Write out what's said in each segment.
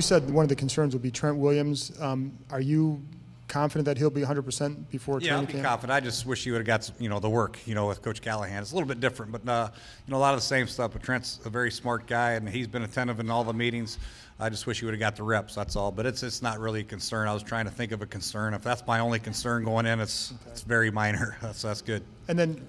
said one of the concerns would be Trent Williams. Are you confident that he'll be 100% before training camp? Yeah, I'll be confident. I just wish he would have got the work with Coach Callahan. It's a little bit different, but a lot of the same stuff. But Trent's a very smart guy, and he's been attentive in all the meetings. I just wish he would have got the reps. That's all. But it's not really a concern. I was trying to think of a concern. If that's my only concern going in, it's very minor. So that's good. And then,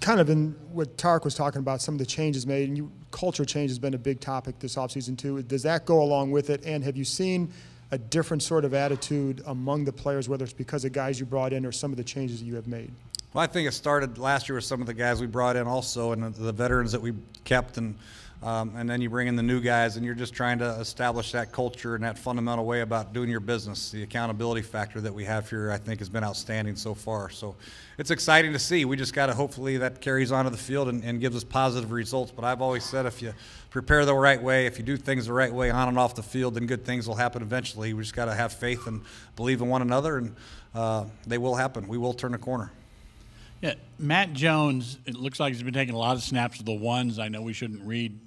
kind of in what Tarek was talking about, some of the changes made, and culture change has been a big topic this offseason too. Does that go along with it? And have you seen a different sort of attitude among the players, whether it's because of guys you brought in or some of the changes that you have made? Well, I think it started last year with some of the guys we brought in also, and the veterans that we kept, and then you bring in the new guys, and you're just trying to establish that culture and that fundamental way about doing your business. The accountability factor that we have here, I think, has been outstanding so far. So it's exciting to see. We just got to hopefully that carries on to the field and gives us positive results. But I've always said if you prepare the right way, if you do things the right way on and off the field, then good things will happen eventually. We just got to have faith and believe in one another, and they will happen. We will turn the corner. Yeah, Matt Jones, it looks like he's been taking a lot of snaps of the ones. I know we shouldn't read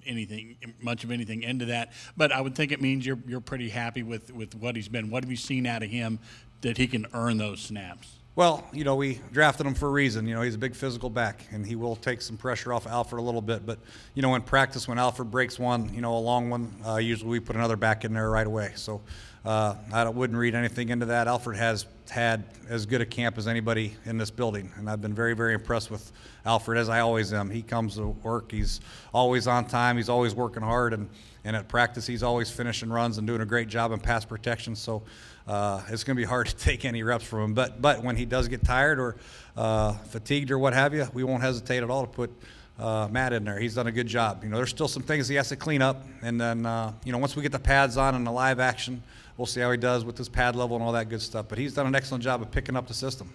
much of anything into that, but I would think it means you're pretty happy with what he's been. What have you seen out of him that he can earn those snaps? Well, we drafted him for a reason. He's a big physical back, and he will take some pressure off Alfred a little bit. But, in practice, when Alfred breaks one, a long one, usually we put another back in there right away. So I wouldn't read anything into that. Alfred has had as good a camp as anybody in this building, and I've been very, very impressed with Alfred, as I always am. He comes to work. He's always on time. He's always working hard, and at practice he's always finishing runs and doing a great job in pass protection. So it's going to be hard to take any reps from him. But when he does get tired or fatigued or what have you, we won't hesitate at all to put Matt in there. He's done a good job. There's still some things he has to clean up, and then once we get the pads on and the live action, we'll see how he does with his pad level and all that good stuff. But he's done an excellent job of picking up the system.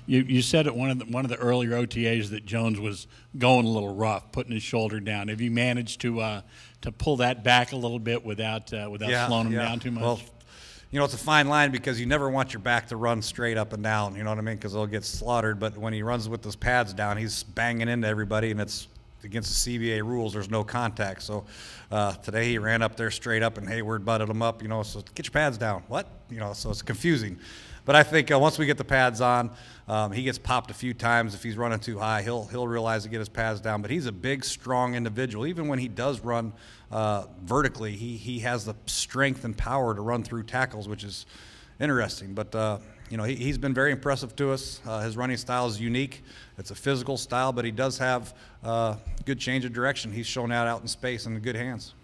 You said at one of the earlier OTAs that Jones was going a little rough, putting his shoulder down. Have you managed to pull that back a little bit without slowing him down too much? Well, it's a fine line because you never want your back to run straight up and down, you know what I mean, because they'll get slaughtered. But when he runs with those pads down, he's banging into everybody, and it's against the CBA rules. There's no contact. So today he ran up there straight up, and Hayward butted him up, so get your pads down. What? So it's confusing. But I think once we get the pads on, he gets popped a few times. If he's running too high, he'll realize to get his pads down. But he's a big, strong individual. Even when he does run vertically, he has the strength and power to run through tackles, which is interesting. But he's been very impressive to us. His running style is unique. It's a physical style, but he does have good change of direction. He's shown that out in space and in good hands.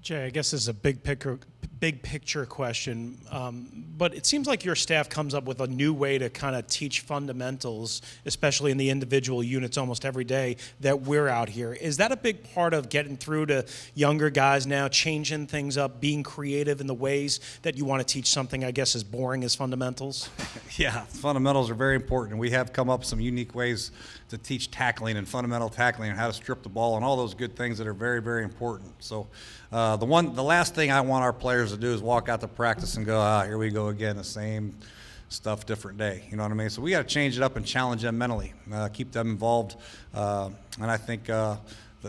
Jay, I guess this is a big picture question, but it seems like your staff comes up with a new way to kind of teach fundamentals, especially in the individual units almost every day that we're out here. Is that a big part of getting through to younger guys now, changing things up, being creative in the ways that you want to teach something, I guess, as boring as fundamentals? Yeah, fundamentals are very important. We have come up with some unique ways to teach tackling and fundamental tackling and how to strip the ball and all those good things that are very, very important. So the last thing I want our players to do is walk out to practice and go, here we go again, the same stuff, different day. You know what I mean? So we got to change it up and challenge them mentally, keep them involved. And I think the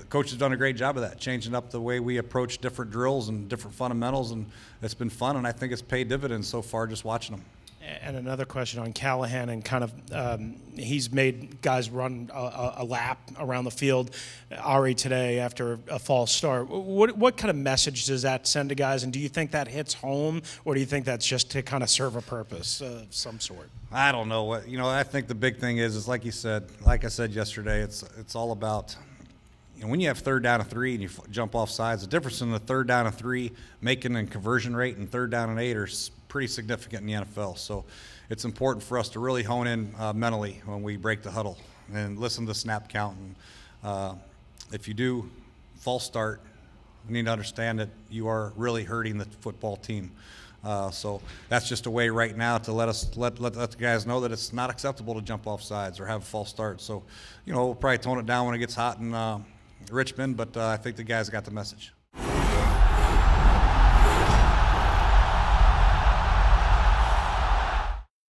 coach has done a great job of that, changing up the way we approach different drills and different fundamentals, and it's been fun, and I think it's paid dividends so far just watching them. And another question on Callahan, and kind of he's made guys run a lap around the field. Ari today after a false start. What kind of message does that send to guys? And do you think that hits home, or do you think that's just to kind of serve a purpose of some sort? I don't know. I think the big thing is like you said, like I said yesterday, it's all about. When you have 3rd down and 3 and you jump off sides, the difference in the 3rd down and 3 making and conversion rate and 3rd down and 8 are pretty significant in the NFL. So it's important for us to really hone in mentally when we break the huddle and listen to the snap count. And if you do false start, you need to understand that you are really hurting the football team. So that's just a way right now to let the guys know that it's not acceptable to jump off sides or have a false start. So, we'll probably tone it down when it gets hot in Richmond, but I think the guys got the message.